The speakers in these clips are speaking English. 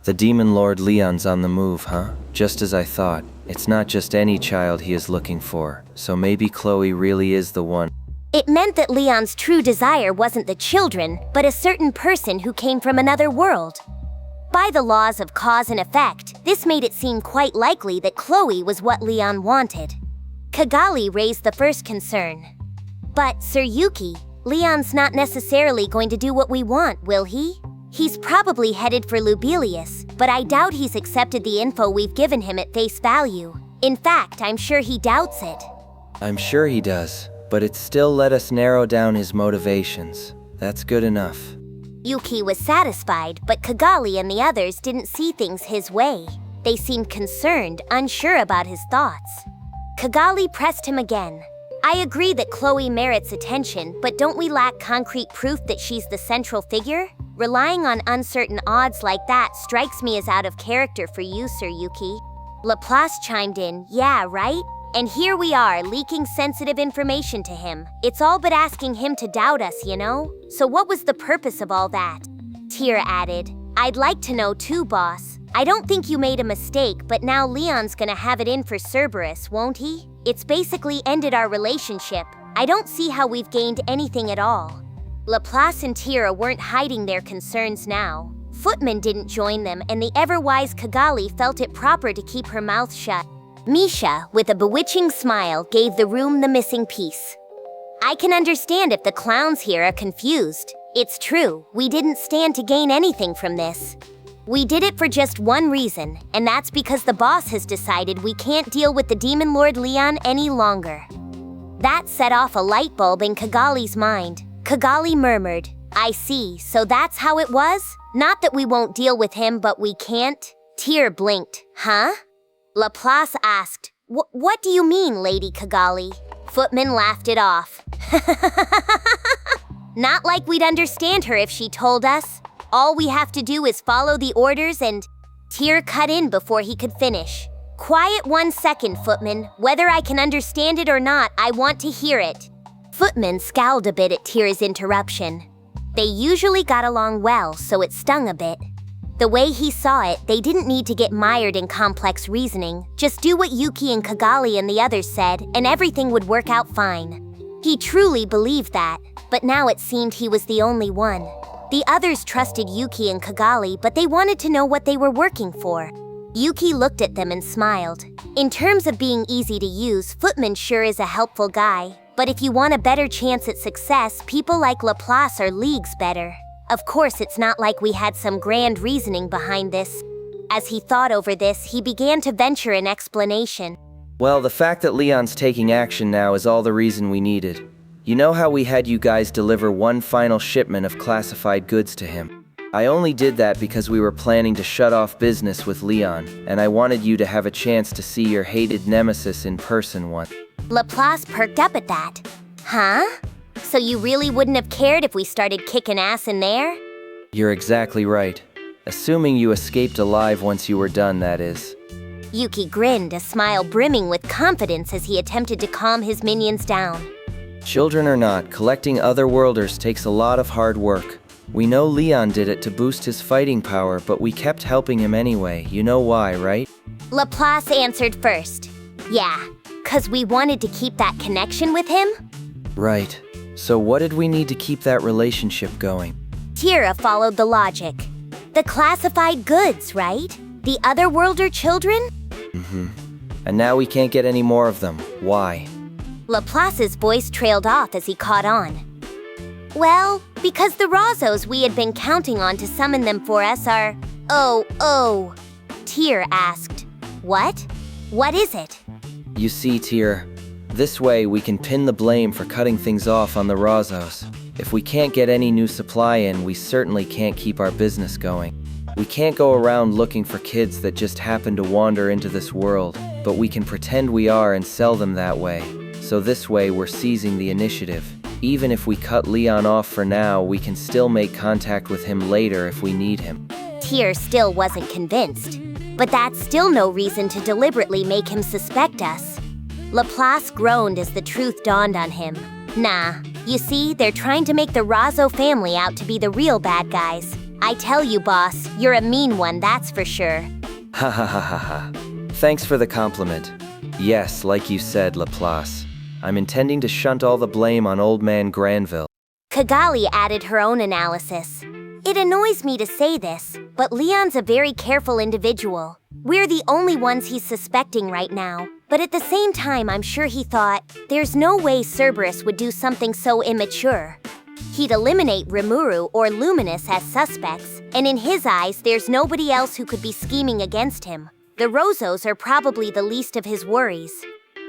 The Demon Lord Leon's on the move, huh? Just as I thought. It's not just any child he is looking for, so maybe Chloe really is the one. It meant that Leon's true desire wasn't the children, but a certain person who came from another world. By the laws of cause and effect, this made it seem quite likely that Chloe was what Leon wanted. Kigali raised the first concern. But, Sir Yuuki, Leon's not necessarily going to do what we want, will he? He's probably headed for Lubilius, but I doubt he's accepted the info we've given him at face value. In fact, I'm sure he doubts it. I'm sure he does, but it still let us narrow down his motivations. That's good enough. Yuuki was satisfied, but Kigali and the others didn't see things his way. They seemed concerned, unsure about his thoughts. Kigali pressed him again. I agree that Chloe merits attention, but don't we lack concrete proof that she's the central figure? Relying on uncertain odds like that strikes me as out of character for you, Sir Yuuki. Laplace chimed in, yeah, right? And here we are, leaking sensitive information to him. It's all but asking him to doubt us, you know? So what was the purpose of all that? Ch3 added, I'd like to know too, boss. I don't think you made a mistake, but now Leon's gonna have it in for Cerberus, won't he? It's basically ended our relationship. I don't see how we've gained anything at all. Laplace and Ch3 weren't hiding their concerns now. Footman didn't join them, and the ever-wise Kigali felt it proper to keep her mouth shut. Misha, with a bewitching smile, gave the room the missing piece. I can understand if the clowns here are confused. It's true, we didn't stand to gain anything from this. We did it for just one reason, and that's because the boss has decided we can't deal with the Demon Lord Leon any longer. That set off a light bulb in Kigali's mind. Kigali murmured, I see, so that's how it was? Not that we won't deal with him, but we can't? Ch3 blinked, huh? Laplace asked, what do you mean, Lady Kigali? Footman laughed it off. Not like we'd understand her if she told us. All we have to do is follow the orders and… Ch3 cut in before he could finish. Quiet 1 second, Footman. Whether I can understand it or not, I want to hear it. Footman scowled a bit at Ch3's interruption. They usually got along well, so it stung a bit. The way he saw it, they didn't need to get mired in complex reasoning. Just do what Yuuki and Kigali and the others said, and everything would work out fine. He truly believed that, but now it seemed he was the only one. The others trusted Yuuki and Kigali, but they wanted to know what they were working for. Yuuki looked at them and smiled. In terms of being easy to use, Footman sure is a helpful guy. But if you want a better chance at success, people like Laplace are leagues better. Of course, it's not like we had some grand reasoning behind this. As he thought over this, he began to venture an explanation. Well, the fact that Leon's taking action now is all the reason we needed. You know how we had you guys deliver one final shipment of classified goods to him? I only did that because we were planning to shut off business with Leon, and I wanted you to have a chance to see your hated nemesis in person once. Laplace perked up at that. Huh? So you really wouldn't have cared if we started kicking ass in there? You're exactly right. Assuming you escaped alive once you were done, that is. Yuuki grinned, a smile brimming with confidence as he attempted to calm his minions down. Children or not, collecting otherworlders takes a lot of hard work. We know Leon did it to boost his fighting power, but we kept helping him anyway. You know why, right? Laplace answered first. Yeah, 'cause we wanted to keep that connection with him? Right. So what did we need to keep that relationship going? Ch3 followed the logic. The classified goods, right? The otherworlder children? And now we can't get any more of them. Why? Laplace's voice trailed off as he caught on. Well, because the Rozzos we had been counting on to summon them for us are… Oh. Ch3 asked. What? What is it? You see, Ch3, this way we can pin the blame for cutting things off on the Rozzos. If we can't get any new supply in, we certainly can't keep our business going. We can't go around looking for kids that just happen to wander into this world, but we can pretend we are and sell them that way. So this way we're seizing the initiative. Even if we cut Leon off for now, we can still make contact with him later if we need him. Ch3 still wasn't convinced. But that's still no reason to deliberately make him suspect us. Laplace groaned as the truth dawned on him. Nah, you see, they're trying to make the Rozzo family out to be the real bad guys. I tell you, boss, you're a mean one, that's for sure. Ha ha ha ha ha. Thanks for the compliment. Yes, like you said, Laplace. I'm intending to shunt all the blame on old man Granville. Kigali added her own analysis. It annoys me to say this, but Leon's a very careful individual. We're the only ones he's suspecting right now. But at the same time, I'm sure he thought, there's no way Cerberus would do something so immature. He'd eliminate Rimuru or Luminus as suspects, and in his eyes, there's nobody else who could be scheming against him. The Rozzos are probably the least of his worries.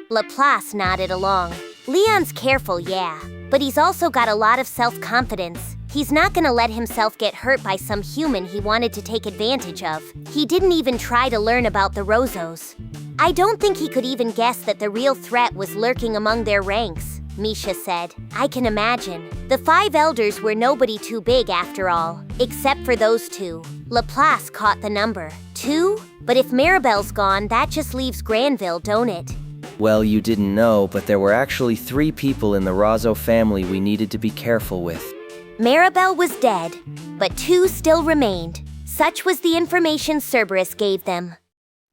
Laplace nodded along. Leon's careful, yeah, but he's also got a lot of self-confidence. He's not gonna let himself get hurt by some human he wanted to take advantage of. He didn't even try to learn about the Rozzos. I don't think he could even guess that the real threat was lurking among their ranks, Misha said. I can imagine. The 5 elders were nobody too big after all, except for those 2. Laplace caught the number. 2? But if Maribel's gone, that just leaves Granville, don't it? Well, you didn't know, but there were actually 3 people in the Rozzo family we needed to be careful with. Maribel was dead, but 2 still remained. Such was the information Cerberus gave them.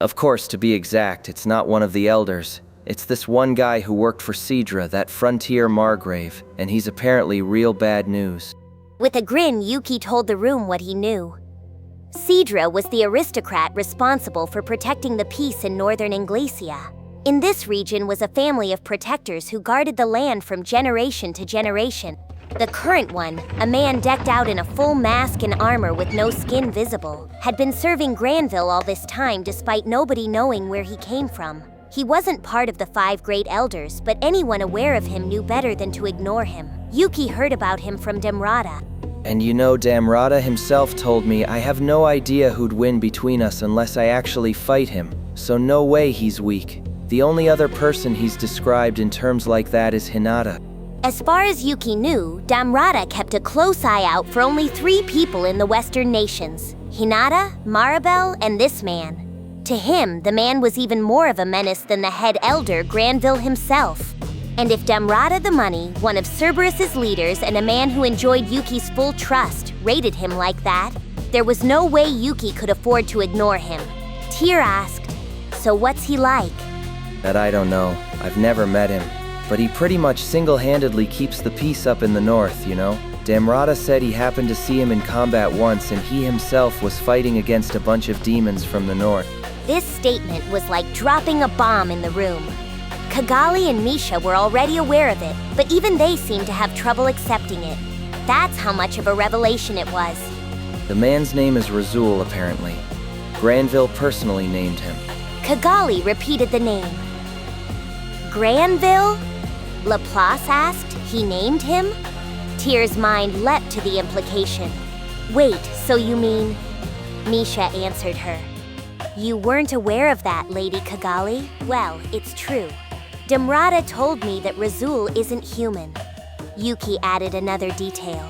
Of course, to be exact, it's not one of the elders. It's this one guy who worked for Ch3, that frontier Margrave, and he's apparently real bad news. With a grin, Yuuki told the room what he knew. Ch3 was the aristocrat responsible for protecting the peace in northern Inglacia. In this region was a family of protectors who guarded the land from generation to generation. The current one, a man decked out in a full mask and armor with no skin visible, had been serving Granville all this time despite nobody knowing where he came from. He wasn't part of the 5 great elders, but anyone aware of him knew better than to ignore him. Yuuki heard about him from Demrata. And you know, Damrata himself told me I have no idea who'd win between us unless I actually fight him, so no way he's weak. The only other person he's described in terms like that is Hinata. As far as Yuuki knew, Damrata kept a close eye out for only 3 people in the Western nations: Hinata, Maribel, and this man. To him, the man was even more of a menace than the head elder, Granville himself. And if Damrata the Money, one of Cerberus's leaders and a man who enjoyed Yuuki's full trust, rated him like that, there was no way Yuuki could afford to ignore him. Tyr asked, "So what's he like?" That I don't know. I've never met him. But he pretty much single-handedly keeps the peace up in the north, you know? Damrata said he happened to see him in combat once and he himself was fighting against a bunch of demons from the north. This statement was like dropping a bomb in the room. Kigali and Misha were already aware of it, but even they seemed to have trouble accepting it. That's how much of a revelation it was. The man's name is Razul, apparently. Granville personally named him. Kigali repeated the name. Granville? Laplace asked. He named him? Tyr's mind leapt to the implication. Wait, so you mean... Misha answered her. You weren't aware of that, Lady Kigali? Well, it's true. Damrata told me that Razul isn't human. Yuuki added another detail.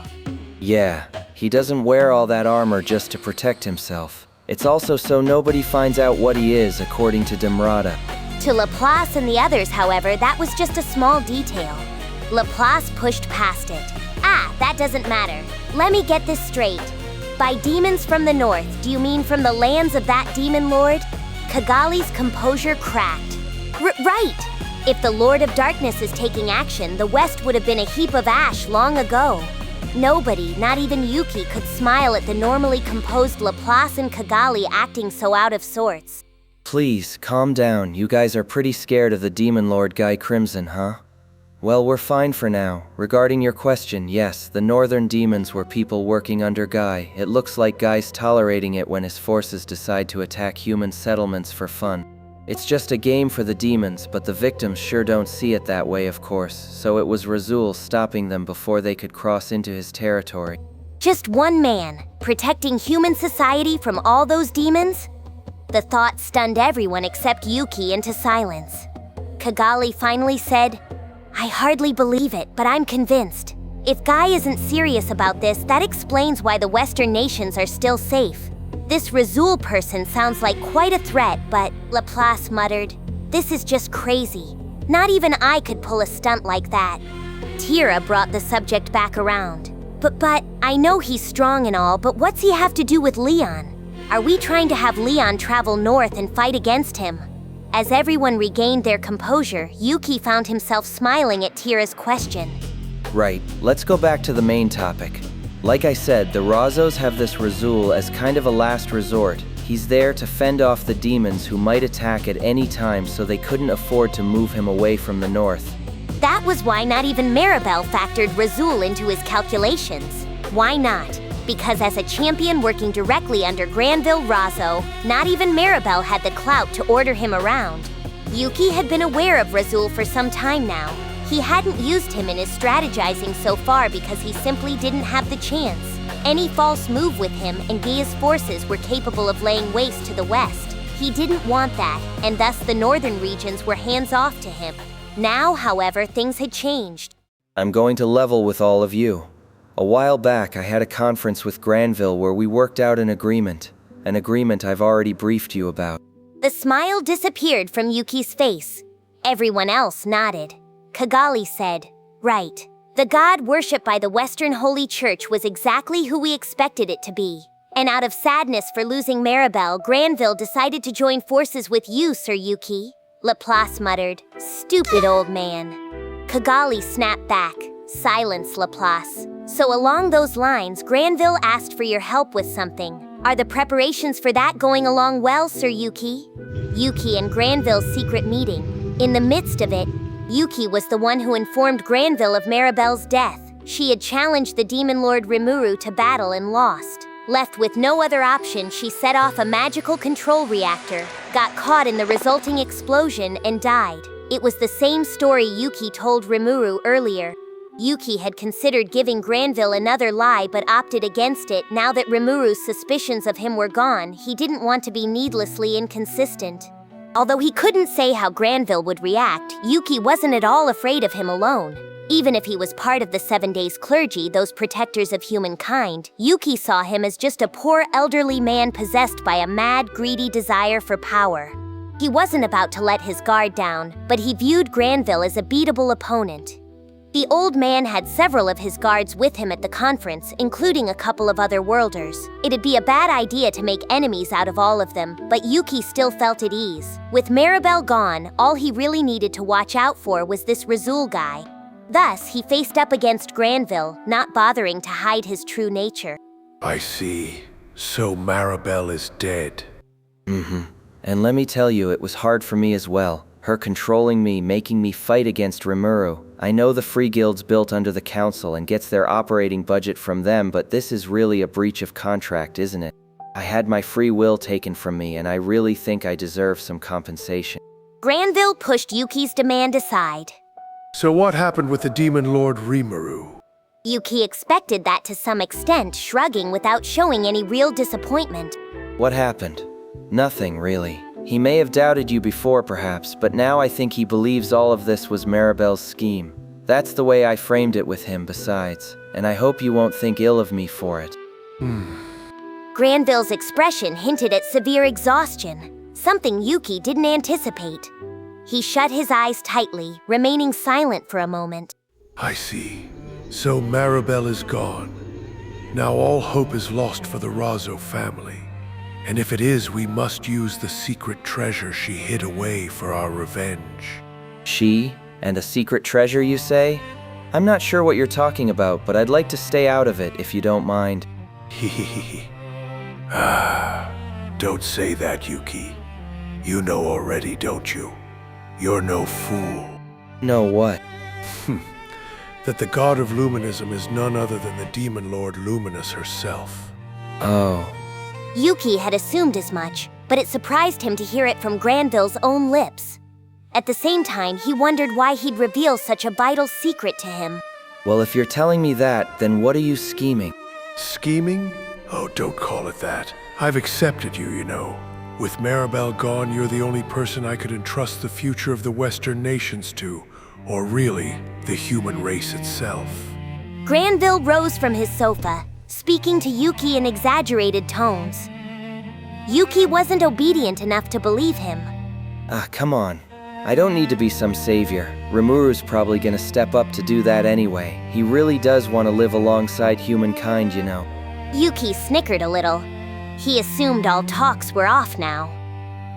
Yeah, he doesn't wear all that armor just to protect himself. It's also so nobody finds out what he is, according to Damrata. To Laplace and the others, however, that was just a small detail. Laplace pushed past it. That doesn't matter. Let me get this straight. By demons from the north, do you mean from the lands of that demon lord? Kigali's composure cracked. Right! If the Lord of Darkness is taking action, the West would have been a heap of ash long ago. Nobody, not even Yuuki, could smile at the normally composed Laplace and Kigali acting so out of sorts. Please, calm down. You guys are pretty scared of the Demon Lord Guy Crimson, huh? Well, we're fine for now. Regarding your question, yes, the northern demons were people working under Guy. It looks like Guy's tolerating it when his forces decide to attack human settlements for fun. It's just a game for the demons, but the victims sure don't see it that way, of course, so it was Razul stopping them before they could cross into his territory. Just one man, protecting human society from all those demons? The thought stunned everyone except Yuuki into silence. Kigali finally said, I hardly believe it, but I'm convinced. If Guy isn't serious about this, that explains why the Western nations are still safe. This Razul person sounds like quite a threat, but, Laplace muttered, this is just crazy. Not even I could pull a stunt like that. Tyra brought the subject back around. But, I know he's strong and all, but what's he have to do with Leon? Are we trying to have Leon travel north and fight against him? As everyone regained their composure, Yuuki found himself smiling at Tira's question. Right, let's go back to the main topic. Like I said, the Rozzos have this Razul as kind of a last resort. He's there to fend off the demons who might attack at any time, so they couldn't afford to move him away from the north. That was why not even Maribel factored Razul into his calculations. Why not? Because as a champion working directly under Granville Rozzo, not even Maribel had the clout to order him around. Yuuki had been aware of Razul for some time now. He hadn't used him in his strategizing so far because he simply didn't have the chance. Any false move with him and Gia's forces were capable of laying waste to the west. He didn't want that, and thus the northern regions were hands-off to him. Now, however, things had changed. I'm going to level with all of you. A while back, I had a conference with Granville where we worked out an agreement I've already briefed you about. The smile disappeared from Yuki's face. Everyone else nodded. Kigali said, "Right. The god worshipped by the Western Holy Church was exactly who we expected it to be. And out of sadness for losing Maribel, Granville decided to join forces with you, Sir Yuuki." Laplace muttered, "Stupid old man." Kigali snapped back, "Silence, Laplace." So along those lines, Granville asked for your help with something. Are the preparations for that going along well, Sir Yuuki? Yuuki and Granville's secret meeting. In the midst of it, Yuuki was the one who informed Granville of Maribel's death. She had challenged the demon lord Rimuru to battle and lost. Left with no other option, she set off a magical control reactor, got caught in the resulting explosion, and died. It was the same story Yuuki told Rimuru earlier. Yuuki had considered giving Granville another lie but opted against it. Now that Rimuru's suspicions of him were gone, he didn't want to be needlessly inconsistent. Although he couldn't say how Granville would react, Yuuki wasn't at all afraid of him alone. Even if he was part of the 7 Days clergy, those protectors of humankind, Yuuki saw him as just a poor elderly man possessed by a mad, greedy desire for power. He wasn't about to let his guard down, but he viewed Granville as a beatable opponent. The old man had several of his guards with him at the conference, including a couple of other worlders. It'd be a bad idea to make enemies out of all of them, but Yuuki still felt at ease. With Maribel gone, all he really needed to watch out for was this Razul guy. Thus, he faced up against Granville, not bothering to hide his true nature. I see. So Maribel is dead. And let me tell you, it was hard for me as well. Her controlling me, making me fight against Rimuru. I know the free guild's built under the council and gets their operating budget from them, but this is really a breach of contract, isn't it? I had my free will taken from me, and I really think I deserve some compensation. Granville pushed Yuki's demand aside. So what happened with the demon lord Rimuru? Yuuki expected that to some extent, shrugging without showing any real disappointment. What happened? Nothing, really. He may have doubted you before, perhaps, but now I think he believes all of this was Maribel's scheme. That's the way I framed it with him, besides, and I hope you won't think ill of me for it. Granville's expression hinted at severe exhaustion, something Yuuki didn't anticipate. He shut his eyes tightly, remaining silent for a moment. I see. So Maribel is gone. Now all hope is lost for the Rozzo family. And if it is, we must use the secret treasure she hid away for our revenge. She? And a secret treasure, you say? I'm not sure what you're talking about, but I'd like to stay out of it if you don't mind. Don't say that, Yuuki. You know already, don't you? You're no fool. No what? That the god of Luminism is none other than the demon lord Luminus herself. Oh. Yuuki had assumed as much, but it surprised him to hear it from Granville's own lips. At the same time, he wondered why he'd reveal such a vital secret to him. Well, if you're telling me that, then what are you scheming? Scheming? Oh, don't call it that. I've accepted you, you know. With Maribel gone, you're the only person I could entrust the future of the Western nations to, or really, the human race itself. Granville rose from his sofa, speaking to Yuuki in exaggerated tones. Yuuki wasn't obedient enough to believe him. Come on. I don't need to be some savior. Rimuru's probably gonna step up to do that anyway. He really does want to live alongside humankind, you know. Yuuki snickered a little. He assumed all talks were off now.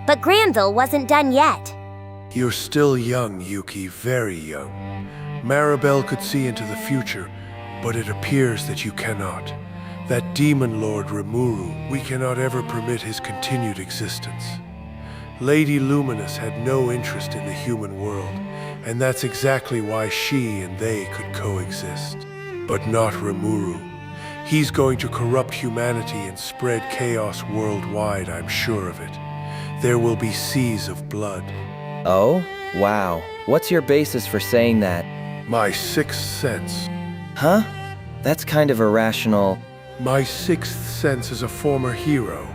But Granville wasn't done yet. You're still young, Yuuki, very young. Maribel could see into the future, but it appears that you cannot. That demon lord Rimuru, we cannot ever permit his continued existence. Lady Luminus had no interest in the human world, and that's exactly why she and they could coexist. But not Rimuru. He's going to corrupt humanity and spread chaos worldwide, I'm sure of it. There will be seas of blood. Oh? Wow. What's your basis for saying that? My sixth sense. Huh? That's kind of irrational. My sixth sense is a former hero.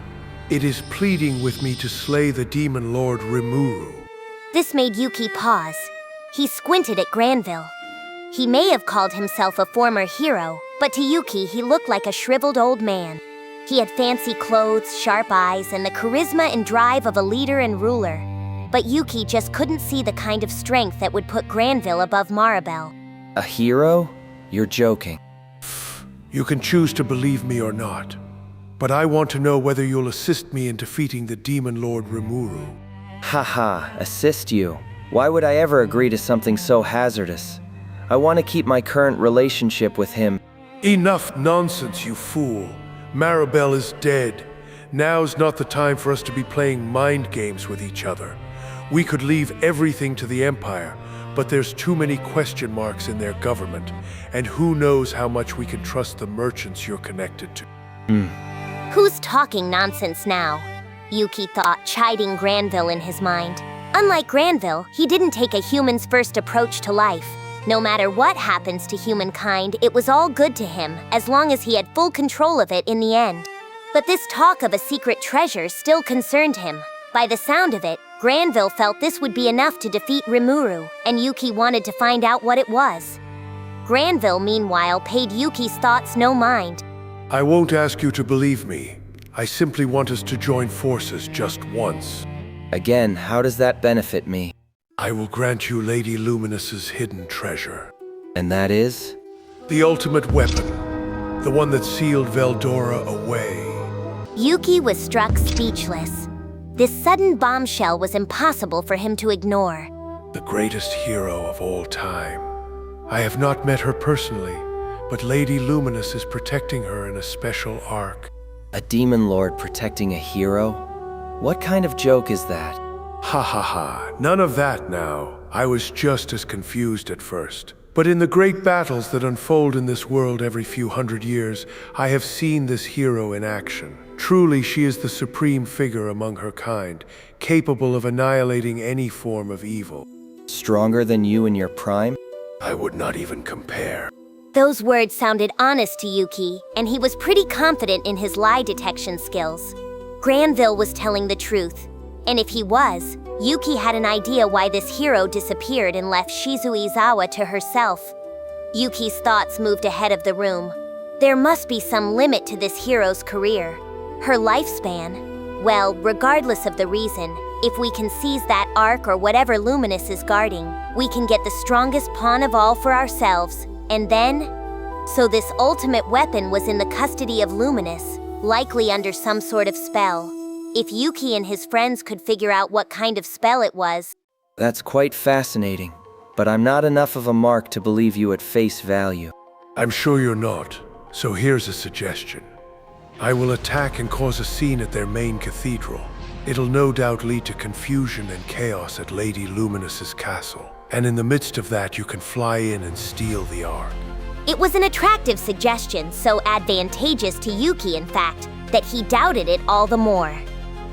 It is pleading with me to slay the demon lord Rimuru. This made Yuuki pause. He squinted at Granville. He may have called himself a former hero, but to Yuuki he looked like a shriveled old man. He had fancy clothes, sharp eyes, and the charisma and drive of a leader and ruler. But Yuuki just couldn't see the kind of strength that would put Granville above Maribel. A hero? You're joking. You can choose to believe me or not, but I want to know whether you'll assist me in defeating the demon lord Rimuru. Haha, assist you. Why would I ever agree to something so hazardous? I want to keep my current relationship with him. Enough nonsense, you fool. Maribel is dead. Now's not the time for us to be playing mind games with each other. We could leave everything to the Empire, but there's too many question marks in their government, and who knows how much we can trust the merchants you're connected to. Who's talking nonsense now? Yuuki thought, chiding Granville in his mind. Unlike Granville, he didn't take a human's first approach to life. No matter what happens to humankind, it was all good to him, as long as he had full control of it in the end. But this talk of a secret treasure still concerned him. By the sound of it, Granville felt this would be enough to defeat Rimuru, and Yuuki wanted to find out what it was. Granville, meanwhile, paid Yuuki's thoughts no mind. I won't ask you to believe me. I simply want us to join forces just once. Again, how does that benefit me? I will grant you Lady Luminus's hidden treasure. And that is? The ultimate weapon. The one that sealed Veldora away. Yuuki was struck speechless. This sudden bombshell was impossible for him to ignore. The greatest hero of all time. I have not met her personally, but Lady Luminus is protecting her in a special ark. A demon lord protecting a hero? What kind of joke is that? Ha ha ha, none of that now. I was just as confused at first. But in the great battles that unfold in this world every few hundred years, I have seen this hero in action. Truly, she is the supreme figure among her kind, capable of annihilating any form of evil. Stronger than you in your prime? I would not even compare. Those words sounded honest to Yuuki, and he was pretty confident in his lie detection skills. Granville was telling the truth, and if he was, Yuuki had an idea why this hero disappeared and left Shizuizawa to herself. Yuuki's thoughts moved ahead of the room. There must be some limit to this hero's career. Her lifespan. Well, regardless of the reason, if we can seize that ark or whatever Luminus is guarding, we can get the strongest pawn of all for ourselves, and then... So this ultimate weapon was in the custody of Luminus, likely under some sort of spell. If Yuuki and his friends could figure out what kind of spell it was... That's quite fascinating, but I'm not enough of a mark to believe you at face value. I'm sure you're not, so here's a suggestion. I will attack and cause a scene at their main cathedral. It'll no doubt lead to confusion and chaos at Lady Luminus's castle. And in the midst of that, you can fly in and steal the Ark. It was an attractive suggestion, so advantageous to Yuuki, in fact, that he doubted it all the more.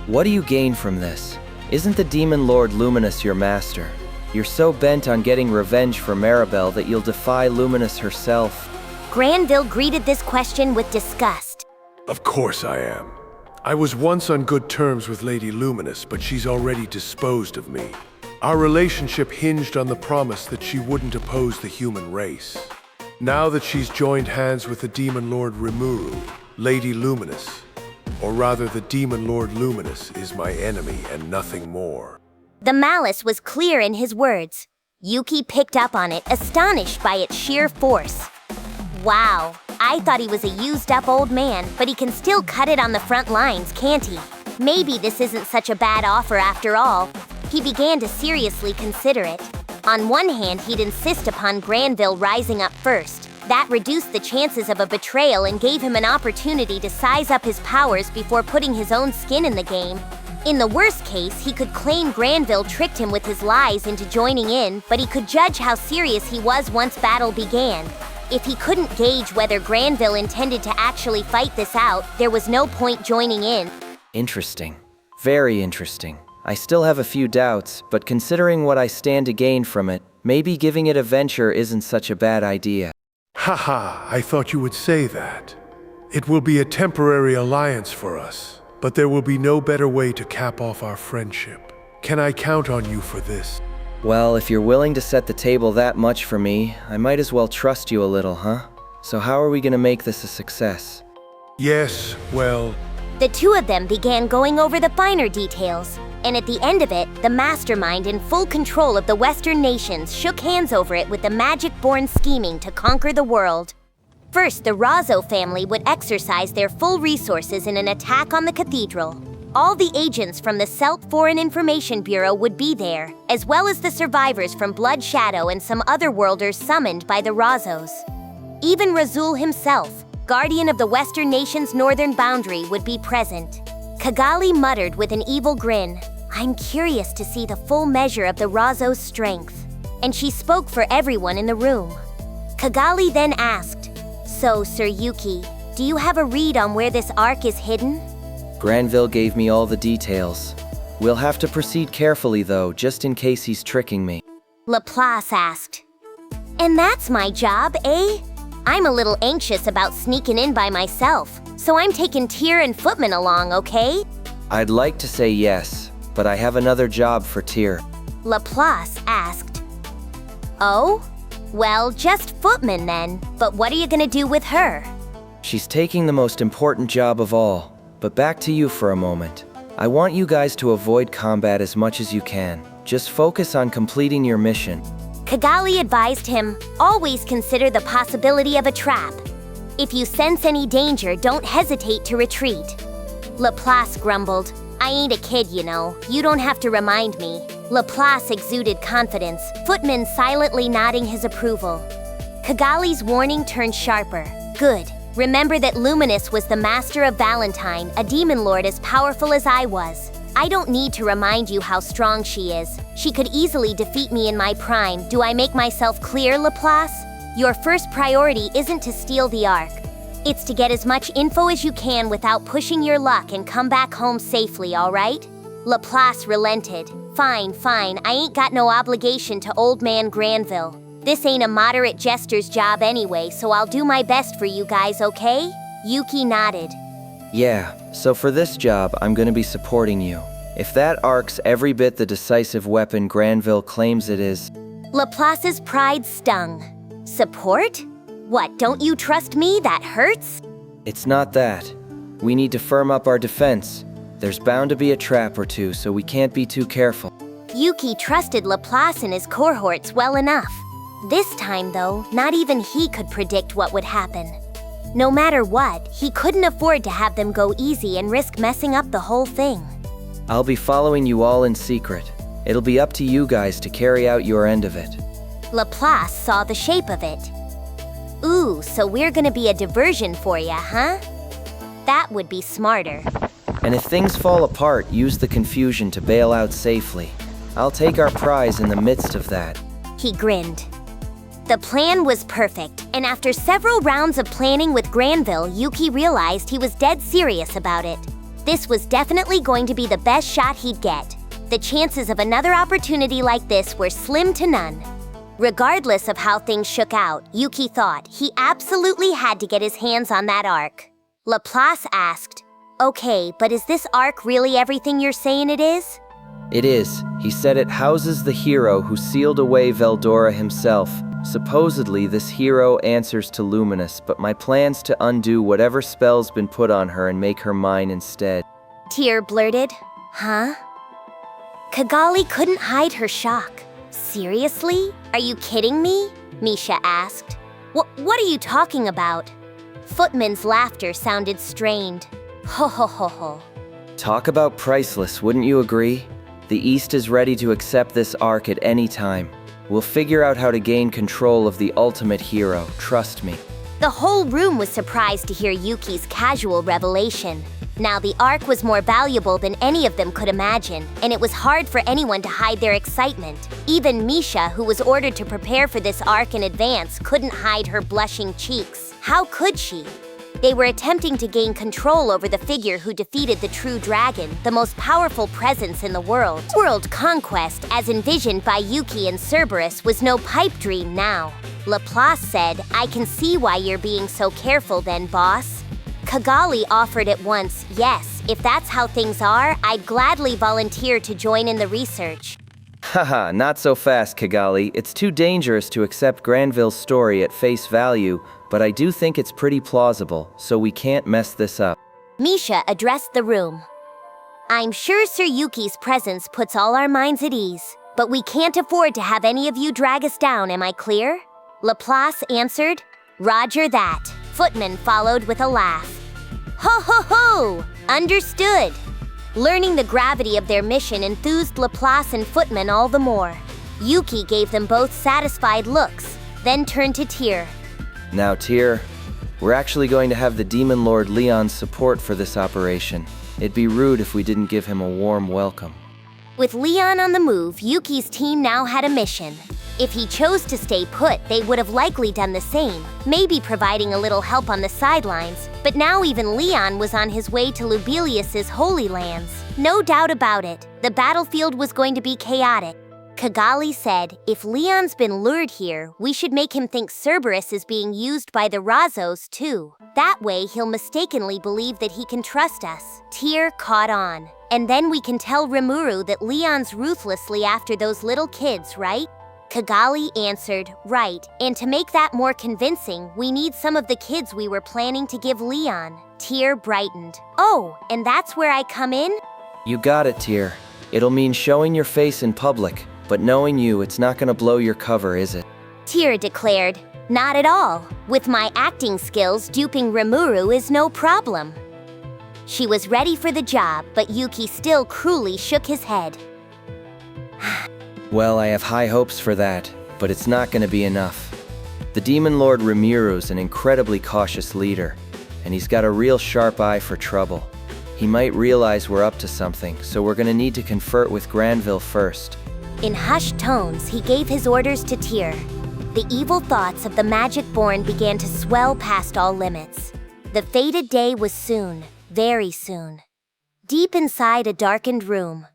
What do you gain from this? Isn't the demon lord Luminus your master? You're so bent on getting revenge for Maribel that you'll defy Luminus herself. Granville greeted this question with disgust. Of course I am. I was once on good terms with Lady Luminus, but she's already disposed of me. Our relationship hinged on the promise that she wouldn't oppose the human race. Now that she's joined hands with the demon lord Rimuru, Lady Luminus, or rather the demon lord Luminus, is my enemy and nothing more. The malice was clear in his words. Yuuki picked up on it, astonished by its sheer force. Wow, I thought he was a used-up old man, but he can still cut it on the front lines, can't he? Maybe this isn't such a bad offer after all. He began to seriously consider it. On one hand, he'd insist upon Granville rising up first. That reduced the chances of a betrayal and gave him an opportunity to size up his powers before putting his own skin in the game. In the worst case, he could claim Granville tricked him with his lies into joining in, but he could judge how serious he was once battle began. If he couldn't gauge whether Granville intended to actually fight this out, there was no point joining in. Interesting. Very interesting. I still have a few doubts, but considering what I stand to gain from it, maybe giving it a venture isn't such a bad idea. Haha, I thought you would say that. It will be a temporary alliance for us, but there will be no better way to cap off our friendship. Can I count on you for this? Well, if you're willing to set the table that much for me, I might as well trust you a little, huh? So how are we gonna make this a success? Yes, well... The two of them began going over the finer details, and at the end of it, the mastermind in full control of the Western nations shook hands over it with the magic-born scheming to conquer the world. First, the Rozzos family would exercise their full resources in an attack on the cathedral. All the agents from the CELT Foreign Information Bureau would be there, as well as the survivors from Blood Shadow and some other worlders summoned by the Rozzos. Even Razul himself, guardian of the Western nation's northern boundary, would be present. Kigali muttered with an evil grin, "I'm curious to see the full measure of the Rozzos' strength." And she spoke for everyone in the room. Kigali then asked, "So, Sir Yuuki, do you have a read on where this Ark is hidden?" Granville gave me all the details. We'll have to proceed carefully though, just in case he's tricking me. Laplace asked. "And that's my job, eh? I'm a little anxious about sneaking in by myself, so I'm taking Tyr and Footman along, okay?" I'd like to say yes, but I have another job for Tyr. Laplace asked. "Oh? Well, just Footman then, but what are you gonna do with her?" She's taking the most important job of all. But back to you for a moment. I want you guys to avoid combat as much as you can. Just focus on completing your mission. Kigali advised him, "Always consider the possibility of a trap. If you sense any danger, don't hesitate to retreat." Laplace grumbled, "I ain't a kid, you know. You don't have to remind me." Laplace exuded confidence, Footman silently nodding his approval. Kigali's warning turned sharper. "Good. Remember that Luminus was the master of Valentine, a demon lord as powerful as I was. I don't need to remind you how strong she is. She could easily defeat me in my prime. Do I make myself clear, Laplace? Your first priority isn't to steal the Ark. It's to get as much info as you can without pushing your luck and come back home safely, all right?" Laplace relented. Fine, I ain't got no obligation to old man Granville. This ain't a moderate jester's job anyway, so I'll do my best for you guys, okay?" Yuuki nodded. Yeah, so for this job, I'm gonna be supporting you. If that Ark's every bit the decisive weapon Granville claims it is... Laplace's pride stung. "Support? What, don't you trust me? That hurts?" It's not that. We need to firm up our defense. There's bound to be a trap or two, so we can't be too careful. Yuuki trusted Laplace and his cohorts well enough. This time, though, not even he could predict what would happen. No matter what, he couldn't afford to have them go easy and risk messing up the whole thing. I'll be following you all in secret. It'll be up to you guys to carry out your end of it. Laplace saw the shape of it. "Ooh, so we're gonna be a diversion for ya, huh? That would be smarter." And if things fall apart, use the confusion to bail out safely. I'll take our prize in the midst of that. He grinned. The plan was perfect, and after several rounds of planning with Granville, Yuuki realized he was dead serious about it. This was definitely going to be the best shot he'd get. The chances of another opportunity like this were slim to none. Regardless of how things shook out, Yuuki thought he absolutely had to get his hands on that Ark. Laplace asked, "Okay, but is this Ark really everything you're saying it is?" It is. He said it houses the hero who sealed away Veldora himself. Supposedly, this hero answers to Luminus, but my plan's to undo whatever spell's been put on her and make her mine instead. Tyr blurted, "Huh?" Kigali couldn't hide her shock. Seriously? Are you kidding me? Misha asked. What are you talking about? Footman's laughter sounded strained. Ho ho ho ho. Talk about priceless, wouldn't you agree? The East is ready to accept this Ark at any time. We'll figure out how to gain control of the ultimate hero, trust me. The whole room was surprised to hear Yuki's casual revelation. Now the Ark was more valuable than any of them could imagine, and it was hard for anyone to hide their excitement. Even Misha, who was ordered to prepare for this Ark in advance, couldn't hide her blushing cheeks. How could she? They were attempting to gain control over the figure who defeated the true dragon, the most powerful presence in the world. World conquest, as envisioned by Yuuki and Cerberus, was no pipe dream now. Laplace said, "I can see why you're being so careful then, boss." Kigali offered at once, "Yes, if that's how things are, I'd gladly volunteer to join in the research." Haha, not so fast, Kigali. It's too dangerous to accept Granville's story at face value, but I do think it's pretty plausible, so we can't mess this up. Misha addressed the room. "I'm sure Sir Yuki's presence puts all our minds at ease, but we can't afford to have any of you drag us down, am I clear?" Laplace answered, "Roger that." Footman followed with a laugh. "Ho ho ho! Understood!" Learning the gravity of their mission enthused Laplace and Footman all the more. Yuki gave them both satisfied looks, then turned to Tyr. Now, Tyr, we're actually going to have the Demon Lord Leon's support for this operation. It'd be rude if we didn't give him a warm welcome. With Leon on the move, Yuki's team now had a mission. If he chose to stay put, they would have likely done the same, maybe providing a little help on the sidelines, but now even Leon was on his way to Lubelius's Holy Lands. No doubt about it, the battlefield was going to be chaotic. Kigali said, "If Leon's been lured here, we should make him think Cerberus is being used by the Rozzos too. That way he'll mistakenly believe that he can trust us." Tyr caught on. "And then we can tell Rimuru that Leon's ruthlessly after those little kids, right?" Kigali answered, "Right, and to make that more convincing, we need some of the kids we were planning to give Leon." Tyr brightened. "Oh, and that's where I come in?" You got it, Tyr. It'll mean showing your face in public, but knowing you, it's not gonna blow your cover, is it? Tyr declared, "Not at all. With my acting skills, duping Rimuru is no problem." She was ready for the job, but Yuki still cruelly shook his head. Well, I have high hopes for that, but it's not gonna be enough. The Demon Lord Rimuru's an incredibly cautious leader, and he's got a real sharp eye for trouble. He might realize we're up to something, so we're gonna need to confer with Granville first. In hushed tones, he gave his orders to Tyr. The evil thoughts of the magic-born began to swell past all limits. The fated day was soon, very soon. Deep inside a darkened room,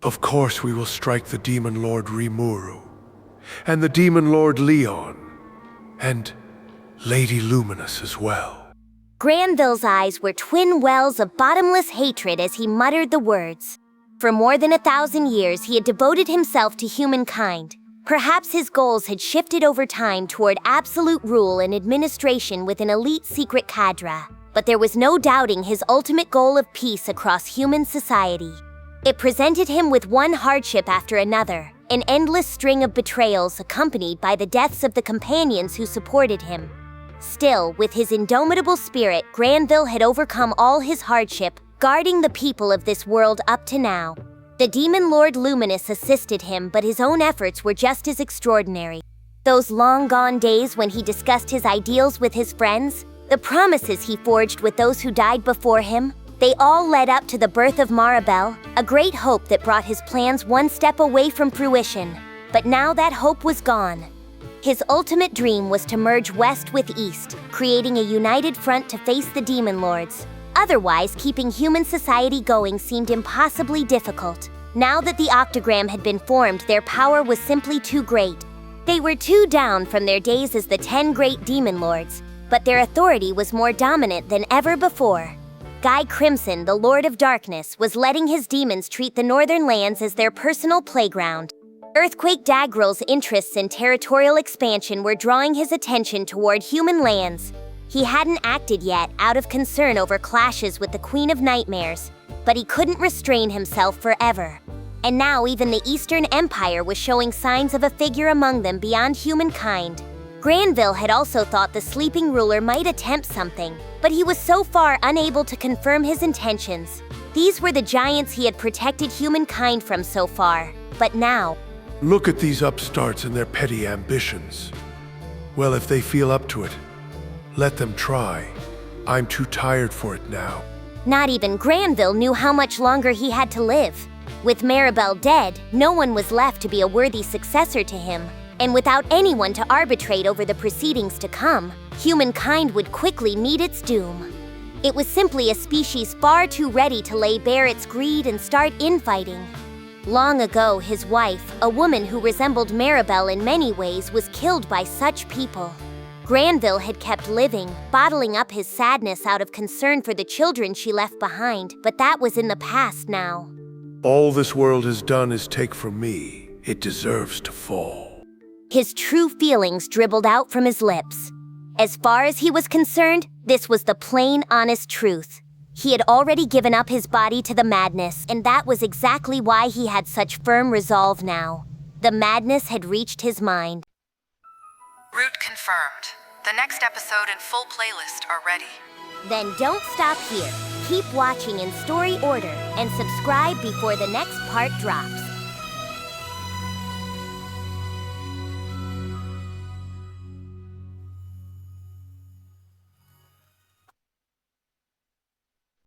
Of course we will strike the Demon Lord Rimuru, and the Demon Lord Leon, and Lady Luminus as well. Granville's eyes were twin wells of bottomless hatred as he muttered the words. For more than 1,000 years, he had devoted himself to humankind. Perhaps his goals had shifted over time toward absolute rule and administration with an elite secret cadre, but there was no doubting his ultimate goal of peace across human society. It presented him with one hardship after another, an endless string of betrayals accompanied by the deaths of the companions who supported him. Still, with his indomitable spirit, Granville had overcome all his hardship, guarding the people of this world up to now. The Demon Lord Luminus assisted him, but his own efforts were just as extraordinary. Those long-gone days when he discussed his ideals with his friends, the promises he forged with those who died before him, they all led up to the birth of Maribel, a great hope that brought his plans one step away from fruition. But now that hope was gone. His ultimate dream was to merge West with East, creating a united front to face the Demon Lords. Otherwise, keeping human society going seemed impossibly difficult. Now that the Octagram had been formed, their power was simply too great. They were too down from their days as the 10 great Demon Lords, but their authority was more dominant than ever before. Guy Crimson, the Lord of Darkness, was letting his demons treat the Northern Lands as their personal playground. Earthquake Dagrel's interests in territorial expansion were drawing his attention toward human lands. He hadn't acted yet, out of concern over clashes with the Queen of Nightmares, but he couldn't restrain himself forever. And now even the Eastern Empire was showing signs of a figure among them beyond humankind. Granville had also thought the sleeping ruler might attempt something, but he was so far unable to confirm his intentions. These were the giants he had protected humankind from so far, but now... Look at these upstarts and their petty ambitions. Well, if they feel up to it, let them try. I'm too tired for it now. Not even Granville knew how much longer he had to live. With Maribel dead, no one was left to be a worthy successor to him. And without anyone to arbitrate over the proceedings to come, humankind would quickly meet its doom. It was simply a species far too ready to lay bare its greed and start infighting. Long ago, his wife, a woman who resembled Maribel in many ways, was killed by such people. Granville had kept living, bottling up his sadness out of concern for the children she left behind, but that was in the past now. All this world has done is take from me. It deserves to fall. His true feelings dribbled out from his lips. As far as he was concerned, this was the plain, honest truth. He had already given up his body to the madness, and that was exactly why he had such firm resolve now. The madness had reached his mind. Route confirmed. The next episode and full playlist are ready. Then don't stop here. Keep watching in story order and subscribe before the next part drops.